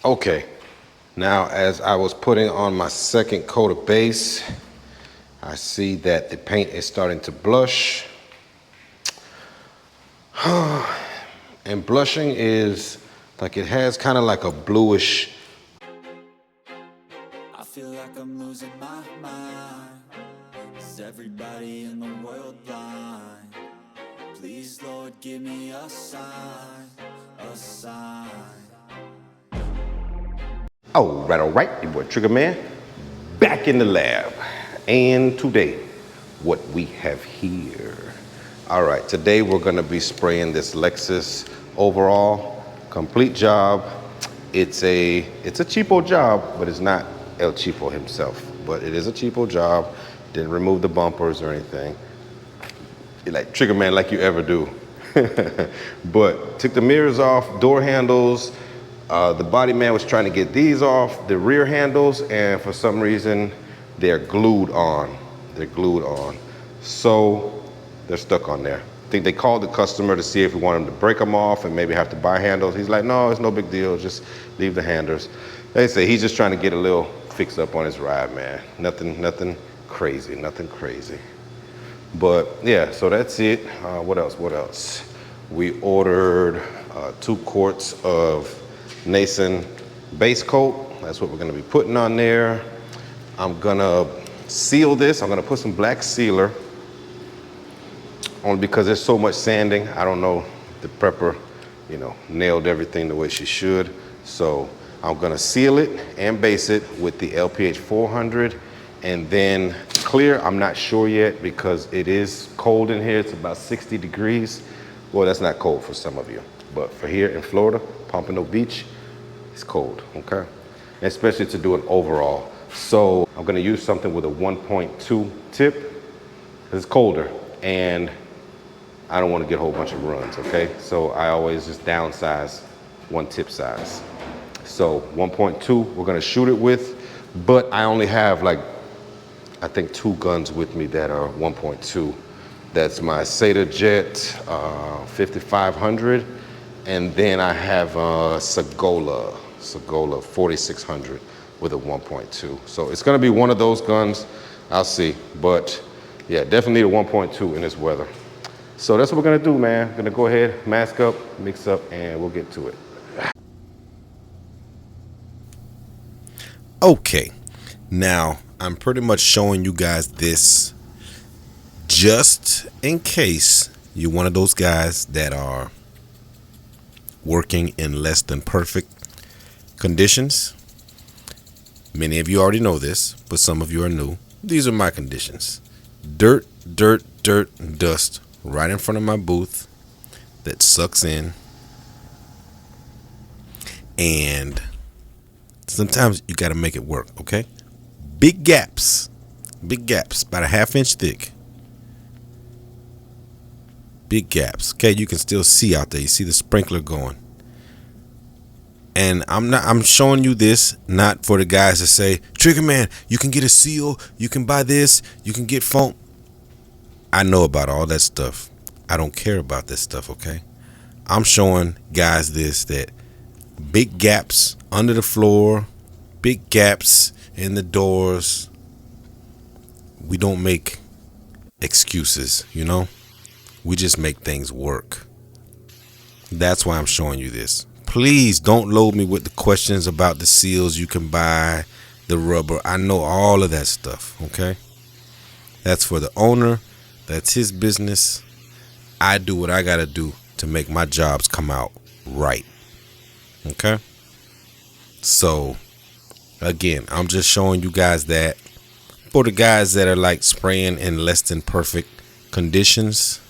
Okay, now as I was putting on my second coat of base, I see that the paint is starting to blush. And blushing is like, it has kind of like a bluish. I feel like I'm losing my mind. Is everybody in the world blind? Please, Lord, give me a sign, a sign. All right, your boy Trigger Man, back in the lab. And today, what we have here. All right, today we're gonna be spraying this Lexus overall, complete job. It's a cheapo job, but it's not El Cheapo himself, but it is a cheapo job. Didn't remove the bumpers or anything. Like Trigger Man like you ever do. But took the mirrors off, door handles. The body man was trying to get these off, the rear handles, and for some reason they're glued on. They're glued on. So they're stuck on there. I think they called the customer to see if we want him to break them off and maybe have to buy handles. He's like, no, it's no big deal, just leave the handles. They say he's just trying to get a little fix up on his ride, man. Nothing crazy, nothing crazy. But yeah, so that's it. What else? We ordered 2 quarts of Nason base coat. That's what we're gonna be putting on there. I'm gonna seal this. I'm gonna put some black sealer, only because there's so much sanding. I don't know if the prepper, nailed everything the way she should. So I'm gonna seal it and base it with the LPH 400. And then clear, I'm not sure yet because it is cold in here. It's about 60 degrees. Well, that's not cold for some of you, but for here in Florida, Pompano Beach, it's cold, okay? Especially to do an overall. So I'm gonna use something with a 1.2 tip, because it's colder, and I don't want to get a whole bunch of runs, okay? So I always just downsize one tip size. So 1.2, we're gonna shoot it with, but I only have I think 2 guns with me that are 1.2. That's my Seder Jet 5500, and then I have a Segola 4600 with a 1.2. So it's gonna be one of those guns, I'll see. But yeah, definitely need a 1.2 in this weather. So that's what we're gonna do, man. Gonna go ahead, mask up, mix up, and we'll get to it. Okay, now I'm pretty much showing you guys this just in case you're one of those guys that are working in less than perfect conditions. Many of you already know this, but some of you are new. These are my conditions. Dirt, and dust right in front of my booth that sucks in. And sometimes you got to make it work, okay? Big gaps, about a 1/2 inch thick. Big gaps, okay? You can still see out there. You see the sprinkler going. And I'm showing you this not for the guys to say, Trigger Man, you can get a seal, you can buy this, you can get foam. I know about all that stuff. I don't care about this stuff, okay? I'm showing guys that big gaps under the floor, big gaps in the doors. We don't make excuses, We just make things work. That's why I'm showing you this. Please don't load me with the questions about the seals you can buy, the rubber. I know all of that stuff, okay? That's for the owner. That's his business. I do what I gotta do to make my jobs come out right, okay? So, again, I'm just showing you guys that for the guys that are spraying in less than perfect conditions.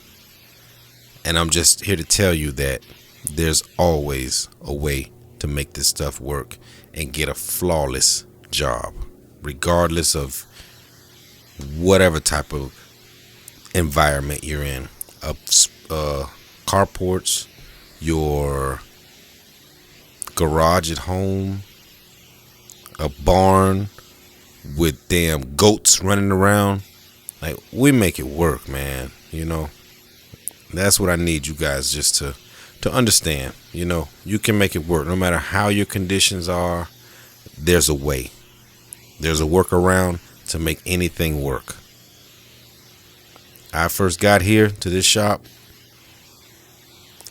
And I'm just here to tell you that there's always a way to make this stuff work and get a flawless job, regardless of whatever type of environment you're in. Carports, your garage at home, a barn with damn goats running around. We make it work, man. That's what I need you guys just to to understand, you can make it work no matter how your conditions are. There's a way. There's a workaround to make anything work. I first got here to this shop,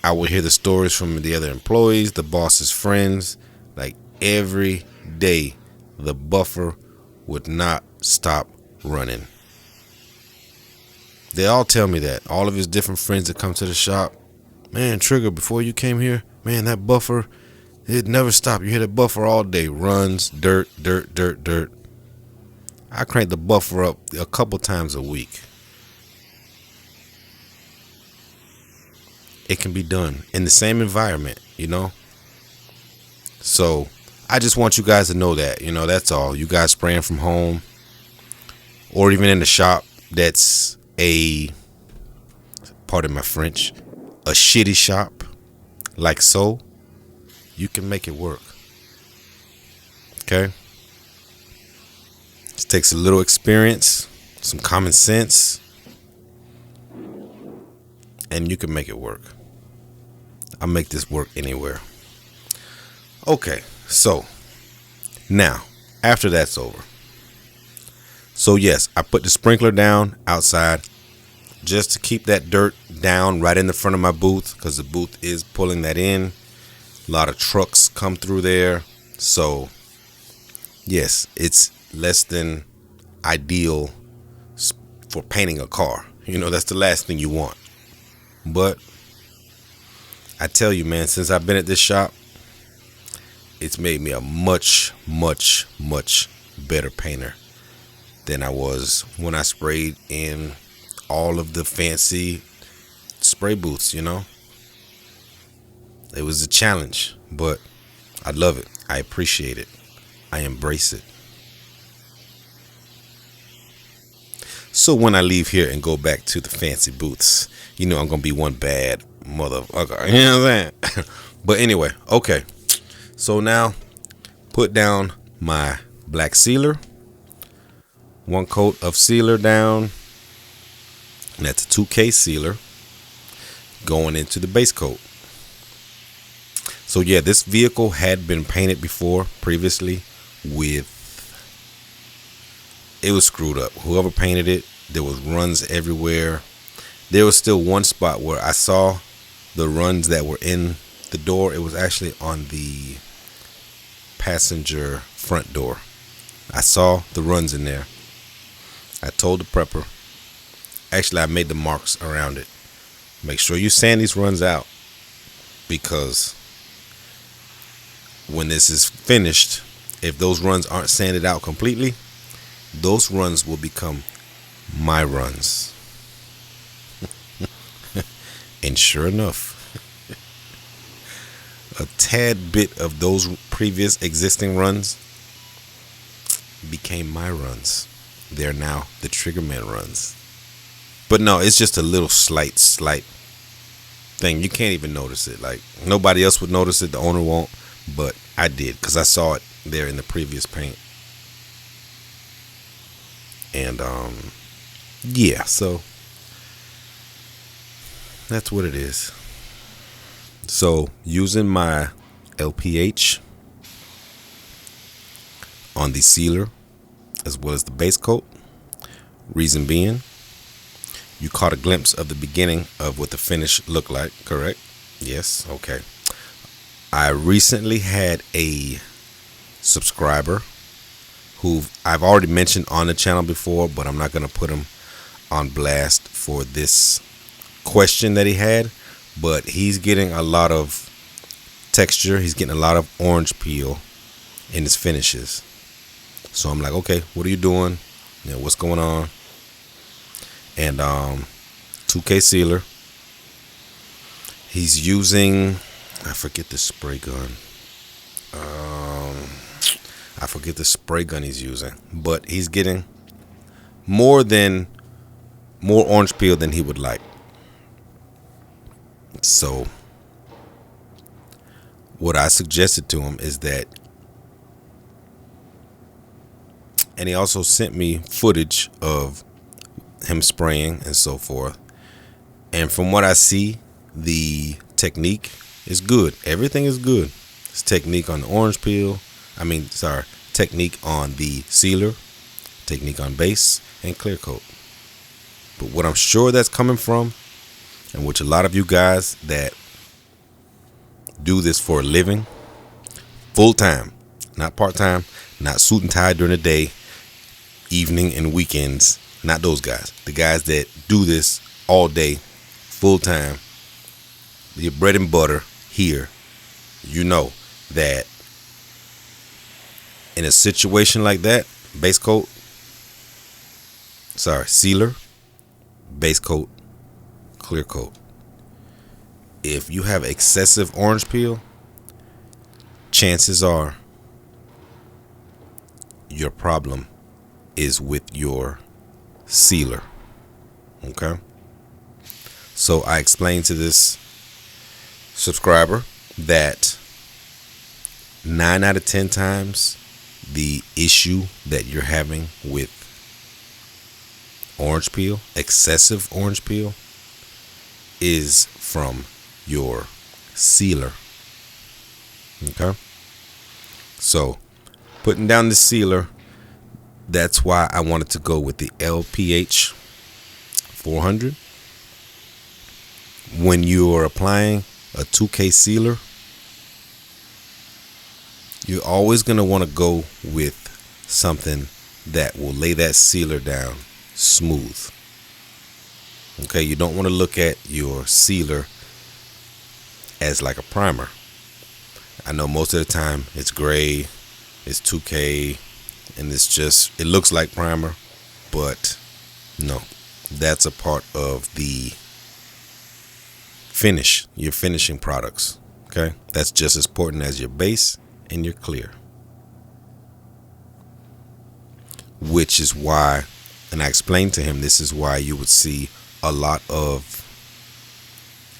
I would hear the stories from the other employees, the boss's friends. Like every day, the buffer would not stop running. They all tell me that. All of his different friends that come to the shop. Man, Trigger, before you came here, man, that buffer, it never stopped. You hear that buffer all day. Runs, dirt, dirt, dirt, dirt. I crank the buffer up a couple times a week. It can be done in the same environment, So I just want you guys to know that, that's all. You guys spraying from home or even in the shop, that's pardon my French, a shitty shop, like so, you can make it work. Okay? It takes a little experience, some common sense, and you can make it work. I'll make this work anywhere. Okay, so now, after that's over. So yes, I put the sprinkler down outside just to keep that dirt down right in the front of my booth, because the booth is pulling that in. A lot of trucks come through there. So yes, it's less than ideal for painting a car. That's the last thing you want. But I tell you, man, since I've been at this shop, it's made me a much, much, much better painter than I was when I sprayed in all of the fancy spray booths, It was a challenge, but I love it. I appreciate it. I embrace it. So when I leave here and go back to the fancy booths, I'm going to be one bad motherfucker. You know what I'm saying? But anyway, okay. So now, put down my black sealer. One coat of sealer down. And that's a 2K sealer going into the base coat. So yeah, this vehicle had been painted before, previously, with... It was screwed up. Whoever painted it, there was runs everywhere. There was still one spot where I saw the runs that were in the door. It was actually on the passenger front door. I saw the runs in there. I told the prepper. Actually, I made the marks around it. Make sure you sand these runs out, because when this is finished, if those runs aren't sanded out completely, those runs will become my runs. And sure enough, a tad bit of those previous existing runs became my runs. They're now the Triggerman runs. But no, it's just a little slight thing. You can't even notice it. Like, nobody else would notice it. The owner won't. But I did, because I saw it there in the previous paint. And yeah, so that's what it is. So using my LPH on the sealer as well as the base coat. Reason being, you caught a glimpse of the beginning of what the finish looked like, correct? Yes, okay. I recently had a subscriber who I've already mentioned on the channel before, but I'm not going to put him on blast for this question that he had. But he's getting a lot of texture. He's getting a lot of orange peel in his finishes. So I'm like, okay, what are you doing? What's going on? And 2K sealer. He's using, I forget the spray gun. I forget the spray gun he's using, but he's getting more orange peel than he would like. So what I suggested to him is that, and he also sent me footage of him spraying and so forth. And from what I see, the technique is good. Everything is good. It's technique on the orange peel. Technique on the sealer, technique on base, and clear coat. But what I'm sure that's coming from, and which a lot of you guys that do this for a living, full time, not part time, not suit and tie during the day, evening and weekends, not those guys. The guys that do this all day, full time, your bread and butter here, you know that in a situation like that, sealer, base coat, clear coat. If you have excessive orange peel, chances are your problem is with your sealer. Okay? So I explained to this subscriber that 9 out of 10 times the issue that you're having with orange peel, excessive orange peel, is from your sealer. Okay? So, putting down the sealer, that's why I wanted to go with the LPH 400. When you're applying a 2K sealer, you're always going to want to go with something that will lay that sealer down smooth. Okay, you don't want to look at your sealer as like a primer. I know most of the time it's gray, it's 2K, and it looks like primer, but no, that's a part of the finish, your finishing products. Okay, that's just as important as your base and your clear. Which is why, and I explained to him, this is why you would see a lot of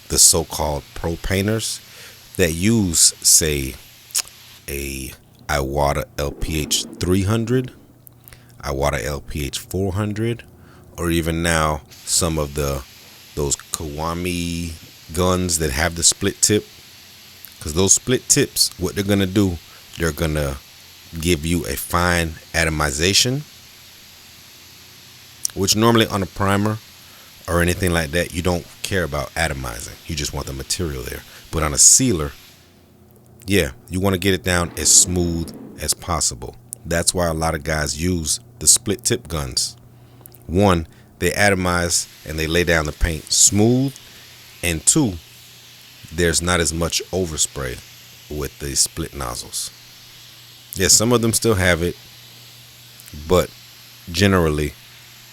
the so-called pro painters that use, say, a Iwata LPH 300, Iwata LPH 400, or even now some of those Kiwami guns that have the split tip. Because those split tips, what they're going to do, they're going to give you a fine atomization, which normally on a primer or anything like that, you don't care about atomizing. You just want the material there. But on a sealer, yeah, you want to get it down as smooth as possible. That's why a lot of guys use the split tip guns. One, they atomize and they lay down the paint smooth. And two, there's not as much overspray with the split nozzles. Yes, some of them still have it, but generally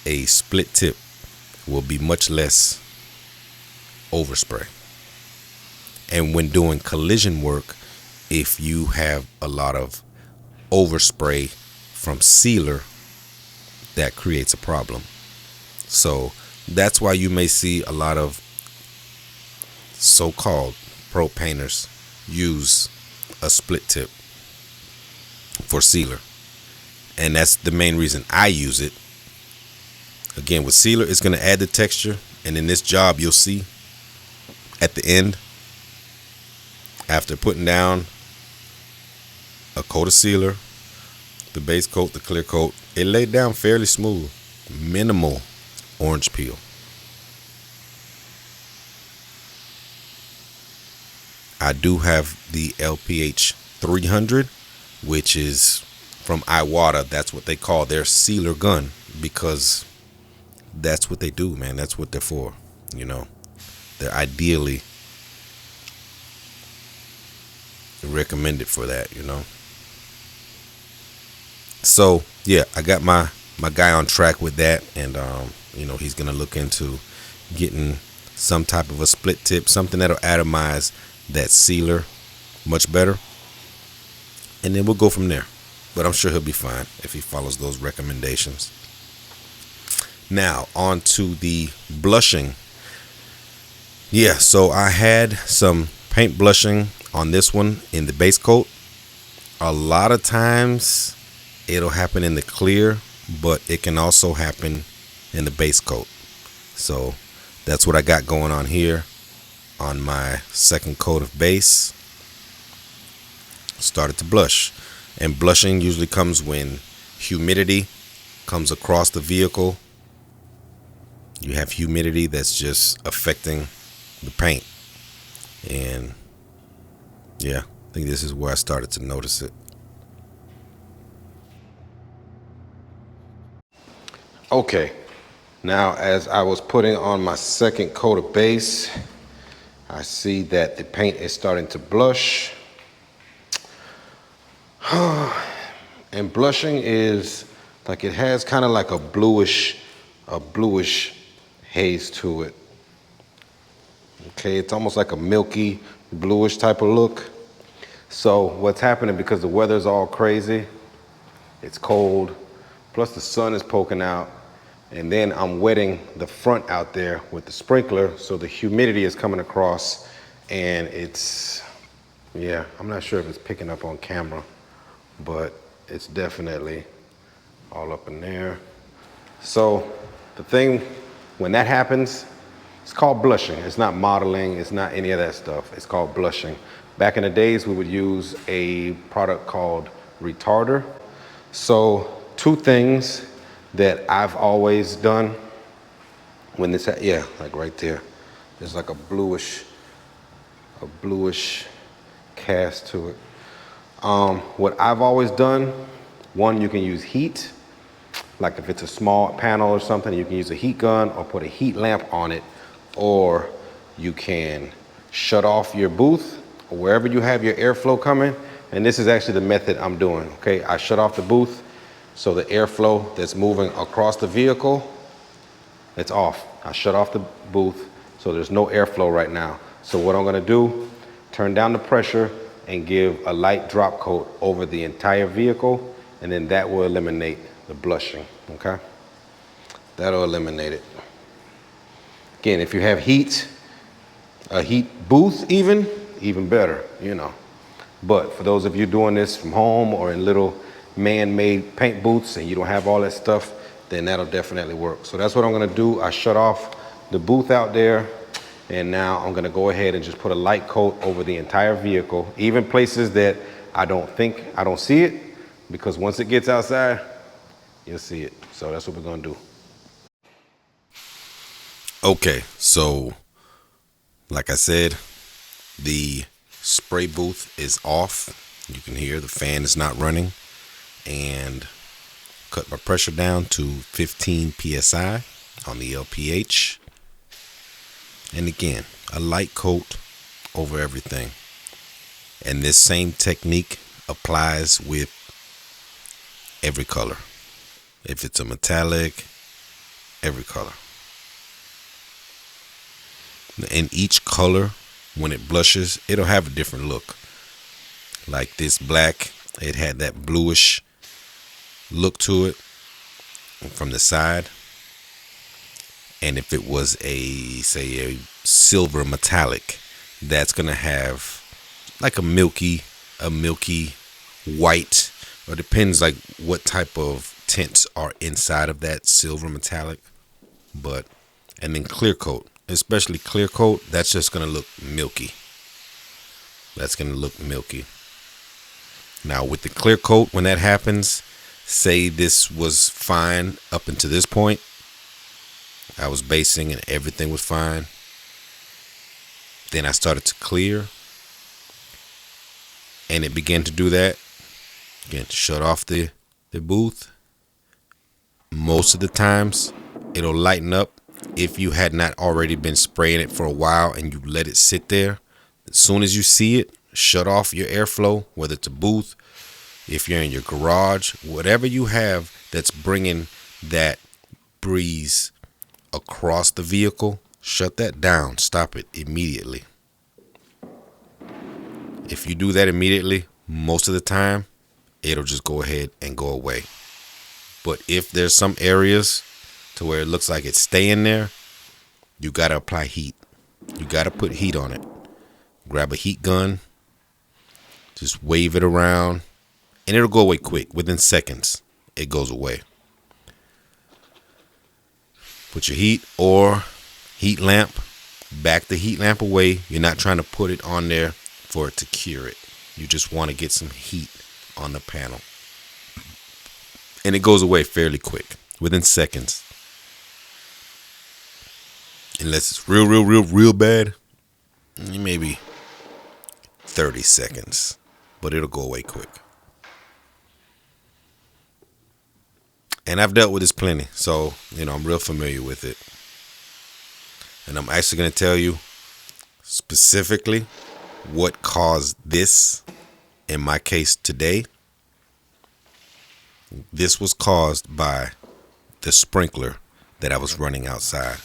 a split tip will be much less overspray. And when doing collision work, if you have a lot of overspray from sealer, that creates a problem. So that's why you may see a lot of so-called pro painters use a split tip for sealer, and that's the main reason I use it. Again, with sealer, it's going to add the texture, and in this job you'll see at the end, after putting down a coat of sealer, the base coat, the clear coat, it laid down fairly smooth, minimal orange peel. I do have the LPH 300, which is from Iwata. That's what they call their sealer gun, because that's what they do, man. That's what they're for. You know, they're ideally recommended for that, you know. So yeah, I got my guy on track with that, and you know, he's gonna look into getting some type of a split tip, something that'll atomize that sealer much better, and then we'll go from there. But I'm sure he'll be fine if he follows those recommendations. Now on to the blushing. Yeah, so I had some paint blushing on this one in the base coat. A lot of times it'll happen in the clear, but it can also happen in the base coat. So that's what I got going on here on my second coat of base, started to blush. And blushing usually comes when humidity comes across the vehicle. You have humidity that's just affecting the paint. And yeah, I think this is where I started to notice it. Okay, now as I was putting on my second coat of base, I see that the paint is starting to blush. And blushing is like, it has kind of like a bluish haze to it. Okay, it's almost like a milky bluish type of look. So what's happening, because the weather's all crazy, it's cold, plus the sun is poking out, and then I'm wetting the front out there with the sprinkler, so the humidity is coming across, and it's, yeah, I'm not sure if it's picking up on camera, but it's definitely all up in there. So the thing, when that happens, it's called blushing. It's not modeling, it's not any of that stuff. It's called blushing. Back in the days, we would use a product called retarder. So two things that I've always done when this, yeah, like right there, there's like a bluish cast to it. What I've always done, one, you can use heat. Like if it's a small panel or something, you can use a heat gun or put a heat lamp on it, or you can shut off your booth or wherever you have your airflow coming. And this is actually the method I'm doing, okay? I shut off the booth, so the airflow that's moving across the vehicle, it's off. I shut off the booth, so there's no airflow right now. So what I'm gonna do, turn down the pressure and give a light drop coat over the entire vehicle, and then that will eliminate the blushing, okay? That'll eliminate it. Again, if you have heat, a heat booth even better, you know. But for those of you doing this from home or in little man-made paint booths and you don't have all that stuff, then that'll definitely work. So that's what I'm gonna do. I shut off the booth out there, and now I'm gonna go ahead and just put a light coat over the entire vehicle, even places that I don't see it, because once it gets outside, you'll see it. So that's what we're gonna do. Okay, so like I said, the spray booth is off. You can hear the fan is not running, and cut my pressure down to 15 psi on the LPH. And again, a light coat over everything. And this same technique applies with every color. If it's a metallic, every color. And each color, when it blushes, it'll have a different look. Like this black, it had that bluish look to it from the side. And if it was say a silver metallic, that's gonna have like a milky white, or depends like what type of tints are inside of that silver metallic. But, and then clear coat, especially clear coat, that's just gonna look milky. That's gonna look milky. Now with the clear coat, when that happens, say this was fine up until this point, I was basing and everything was fine. Then I started to clear, and it began to do that. Again, shut off the booth. Most of the times, it'll lighten up if you had not already been spraying it for a while and you let it sit there. As soon as you see it, shut off your airflow, whether it's a booth, if you're in your garage, whatever you have that's bringing that breeze across the vehicle, shut that down. Stop it immediately. If you do that immediately, most of the time, it'll just go ahead and go away. But if there's some areas to where it looks like it's staying there, you gotta apply heat. You gotta put heat on it. Grab a heat gun, just wave it around, and it'll go away quick. Within seconds, it goes away. Put your heat or heat lamp back the heat lamp away. You're not trying to put it on there for it to cure it. You just want to get some heat on the panel. And it goes away fairly quick, within seconds. Unless it's real bad, maybe 30 seconds. But it'll go away quick. And I've dealt with this plenty, so, I'm real familiar with it. And I'm actually going to tell you specifically what caused this in my case today. This was caused by the sprinkler that I was running outside.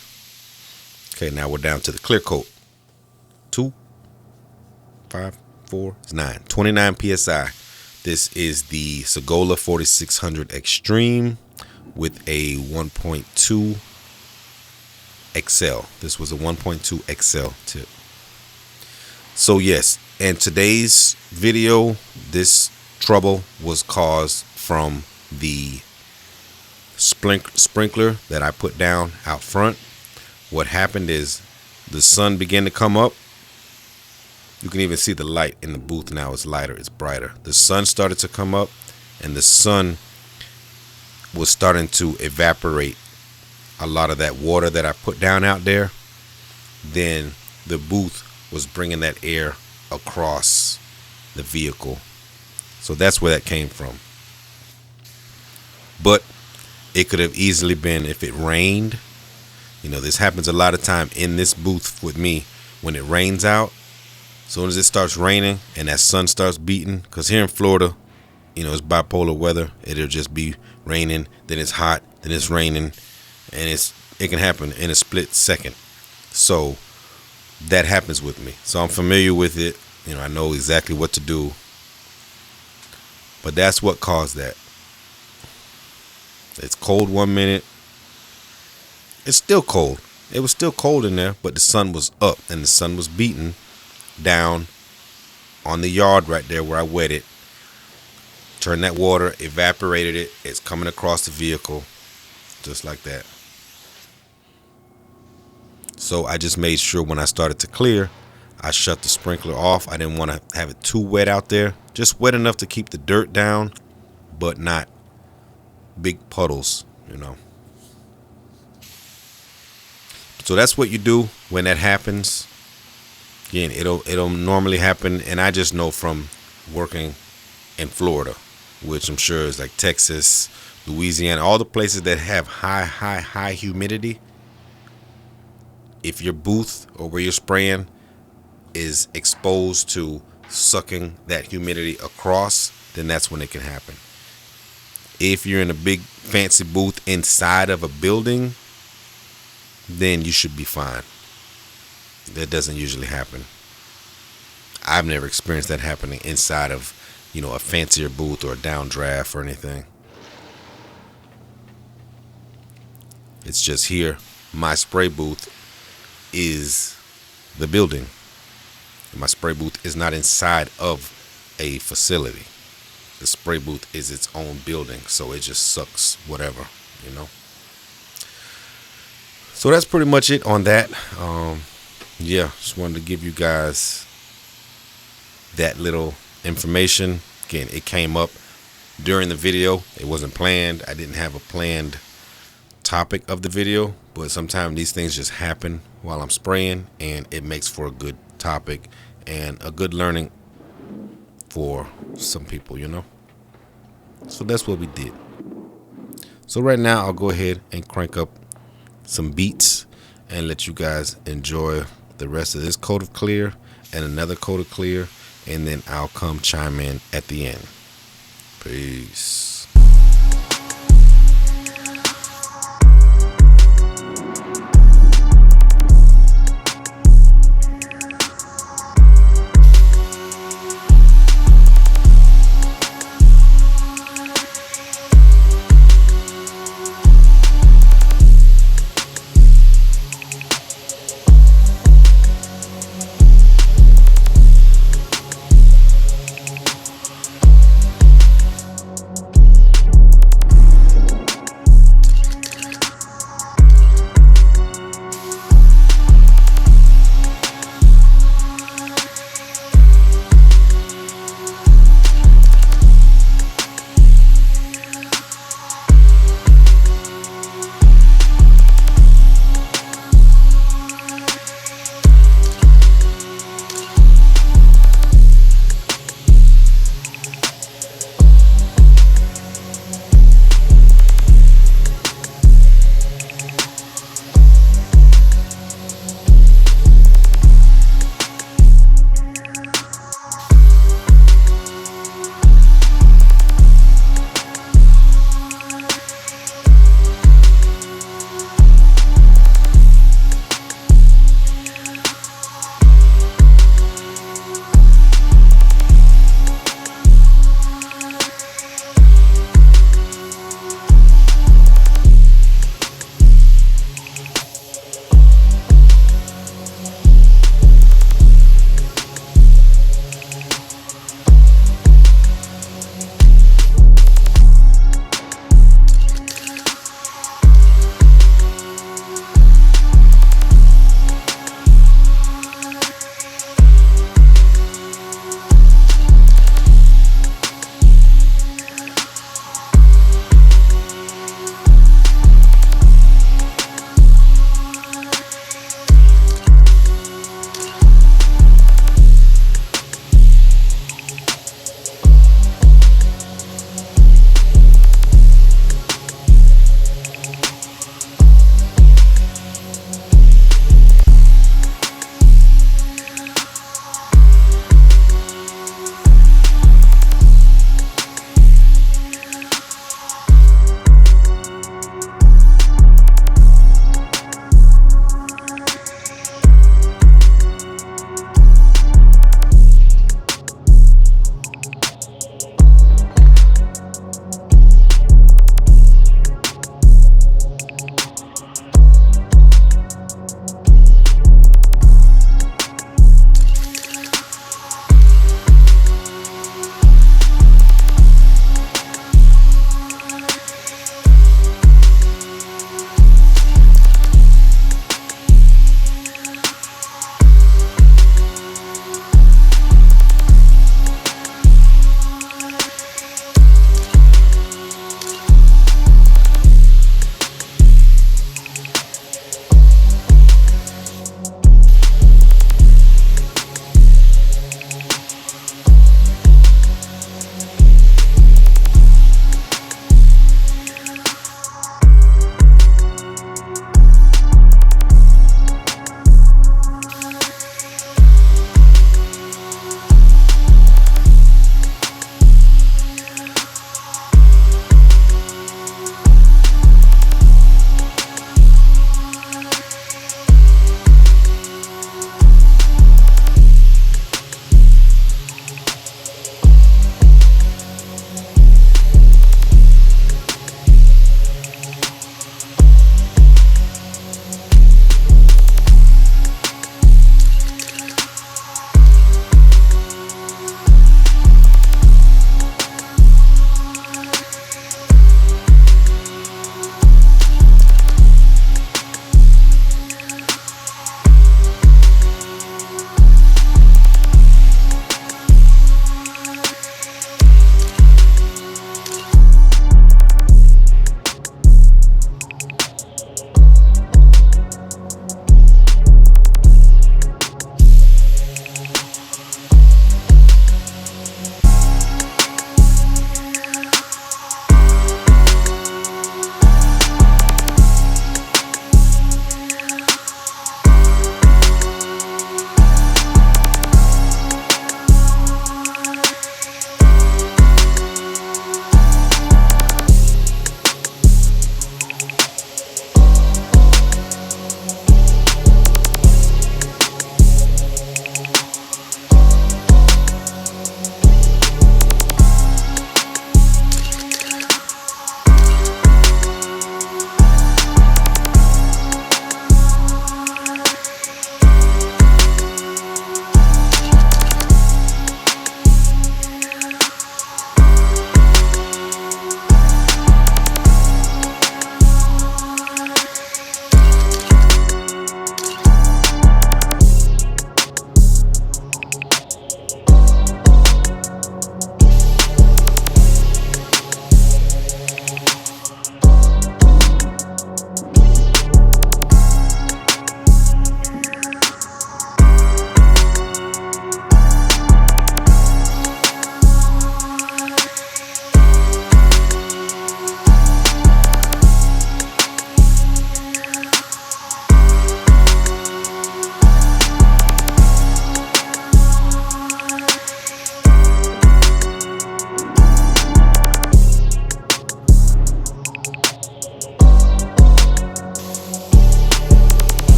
Okay, now we're down to the clear coat. 2, 5, 4, 9. 29 PSI. This is the Segola 4600 Extreme with a 1.2 XL. This was a 1.2 XL tip. So yes, in today's video, this trouble was caused from the sprinkler that I put down out front. What happened is the sun began to come up. You can even see the light in the booth now. It's lighter, it's brighter. The sun started to come up, and the sun was starting to evaporate a lot of that water that I put down out there. Then the booth was bringing that air across the vehicle. So that's where that came from. But it could have easily been if it rained. This happens a lot of time in this booth with me. When it rains out, as soon as it starts raining and that sun starts beating, because here in Florida, it's bipolar weather. It'll just be raining, then it's hot, then it's raining, and it can happen in a split second. So that happens with me. So I'm familiar with it. I know exactly what to do. But that's what caused that. It's cold 1 minute. It's still cold. It was still cold in there, but the sun was up and the sun was beating down on the yard right there where I wet it. Turned that water, evaporated it. It's coming across the vehicle just like that. So I just made sure when I started to clear, I shut the sprinkler off. I didn't want to have it too wet out there. Just wet enough to keep the dirt down, but not big puddles, So that's what you do when that happens. Again, it'll normally happen, and I just know from working in Florida, which I'm sure is like Texas, Louisiana, all the places that have high humidity. If your booth or where you're spraying is exposed to sucking that humidity across, then that's when it can happen. If you're in a big fancy booth inside of a building, then you should be fine. That doesn't usually happen. I've never experienced that happening inside of, a fancier booth or a downdraft or anything. It's just here. My spray booth is the building. My spray booth is not inside of a facility. The spray booth is its own building, so it just sucks whatever, So that's pretty much it on that. Just wanted to give you guys that little information. Again, it came up during the video. It wasn't planned. I didn't have a planned topic of the video, but sometimes these things just happen while I'm spraying, and it makes for a good topic and a good learning for some people, So that's what we did. So right now I'll go ahead and crank up some beats and let you guys enjoy the rest of this coat of clear and another coat of clear, and then I'll come chime in at the end. Peace.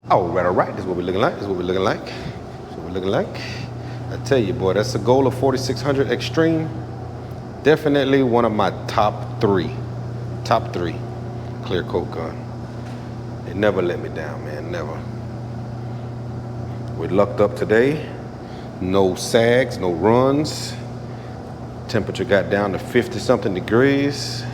All right. This is what we're looking like. This is what we're looking like. This is what we're looking like. I tell you, boy, that's the goal of 4600 Extreme. Definitely one of my top three clear coat gun. It never let me down, man, never. We're lucked up today. No sags, no runs. Temperature got down to 50 something degrees,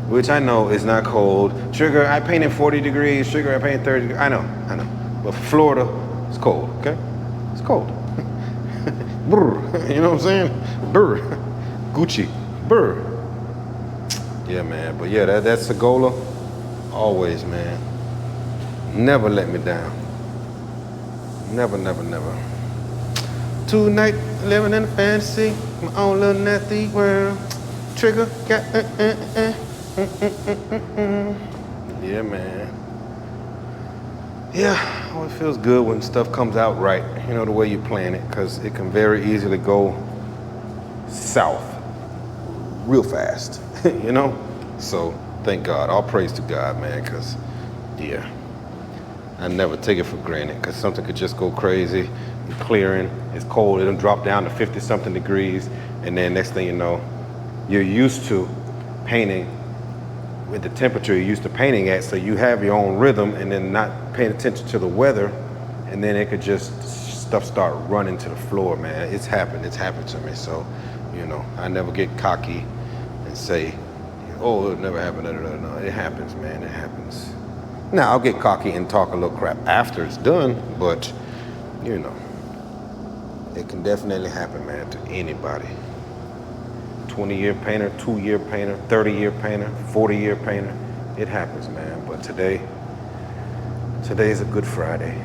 which I know is not cold. Sugar, I painted 40 degrees. Sugar, I painted 30 degrees. I know. But for Florida, it's cold, okay? It's cold. Brr, you know what I'm saying? Brr. Gucci. Brr. Yeah, man. But yeah, that's the goal. Always, man. Never let me down. Never. Tonight, living in a fantasy, my own little nasty world. Trigger, got Yeah, man. Yeah, oh, it feels good when stuff comes out right, you know, the way you plan it, because it can very easily go south real fast, you know? So, thank God. All praise to God, man, because, yeah, I never take it for granted, because something could just go crazy. You're clearing, it's cold, it'll drop down to 50 something degrees, and then next thing you know, you're used to painting with the temperature you're used to painting at, so you have your own rhythm, and then not paying attention to the weather, and then it could just, stuff start running to the floor, man. It's happened to me, so, you know, I never get cocky and say, oh, it'll never happen, no, it happens, man, it happens. Now, I'll get cocky and talk a little crap after it's done, but, you know, it can definitely happen, man, to anybody. 20-year painter, 2-year painter, 30-year painter, 40-year painter. It happens, man. But today's a good Friday.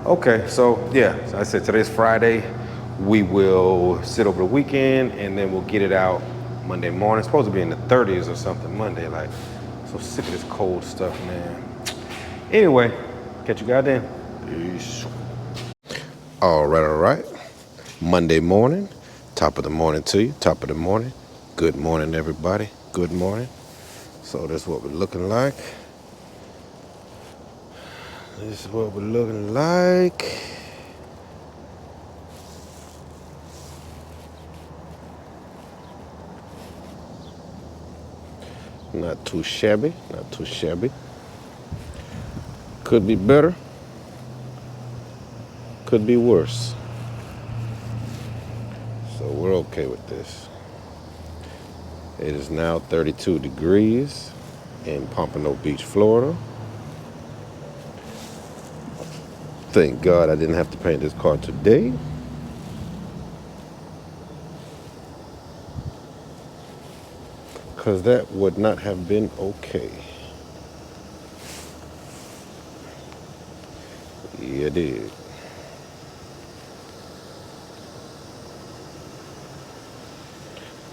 Okay, so yeah, so I said today's Friday. We will sit over the weekend, and then we'll get it out Monday morning. It's supposed to be in the 30s or something Monday. Like, so sick of this cold stuff, man. Anyway, catch you guys then. Peace. All right. Monday morning. Top of the morning to you. Top of the morning. Good morning, everybody. Good morning. So that's what we're looking like. This is what we're looking like. Not too shabby. Not too shabby. Could be better. Could be worse. So we're okay with this. It is now 32 degrees in Pompano Beach, Florida. Thank God I didn't have to paint this car today. Because that would not have been okay. Yeah, it did.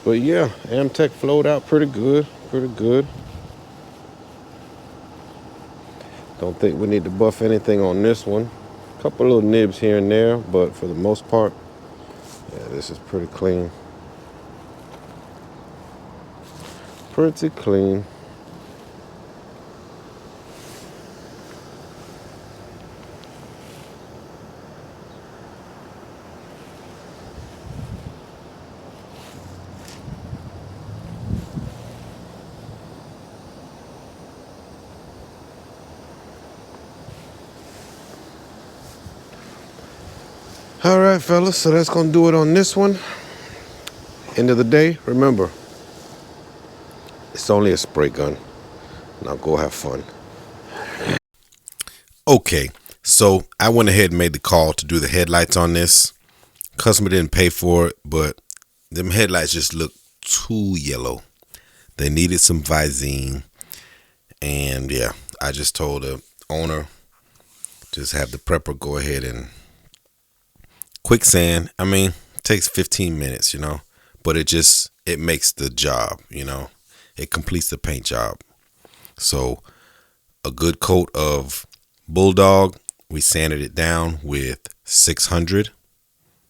But yeah, AmTech flowed out pretty good. Don't think we need to buff anything on this one. Couple little nibs here and there, but for the most part, yeah, this is pretty clean. Pretty clean. All right, fellas, so that's gonna do it on this one. End of the day, remember, it's only a spray gun. Now go have fun. Okay, so I went ahead and made the call to do the headlights on this. Customer didn't pay for it, but them headlights just look too yellow. They needed some Visine. And yeah, I just told the owner, just have the prepper go ahead and quicksand. I mean, it takes 15 minutes, you know, but it makes the job, you know, it completes the paint job. So a good coat of Bulldog, we sanded it down with 600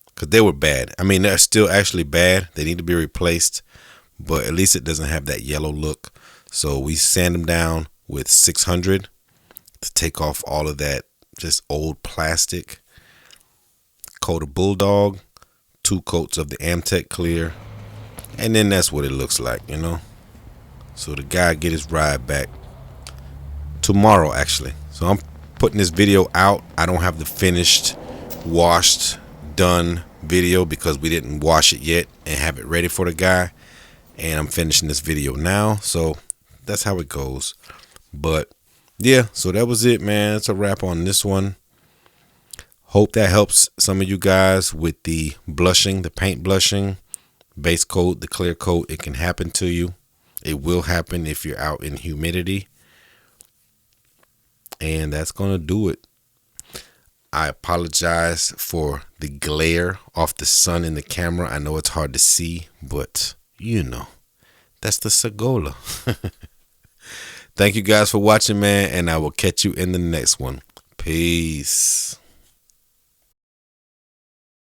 because they were bad. I mean, they're still actually bad. They need to be replaced, but at least it doesn't have that yellow look. So we sand them down with 600. to take off all of that just old plastic. Coat of Bulldog, 2 coats of the AmTech clear, and then that's what it looks like, you know. So the guy get his ride back tomorrow, actually. So I'm putting this video out. I don't have the finished, washed, done video because we didn't wash it yet and have it ready for the guy. And I'm finishing this video now, so that's how it goes. But yeah, so that was it, man. It's a wrap on this one. Hope that helps some of you guys with the blushing, the paint blushing, base coat, the clear coat. It can happen to you. It will happen if you're out in humidity. And that's going to do it. I apologize for the glare off the sun in the camera. I know it's hard to see, but you know, that's the Segola. Thank you guys for watching, man, and I will catch you in the next one. Peace.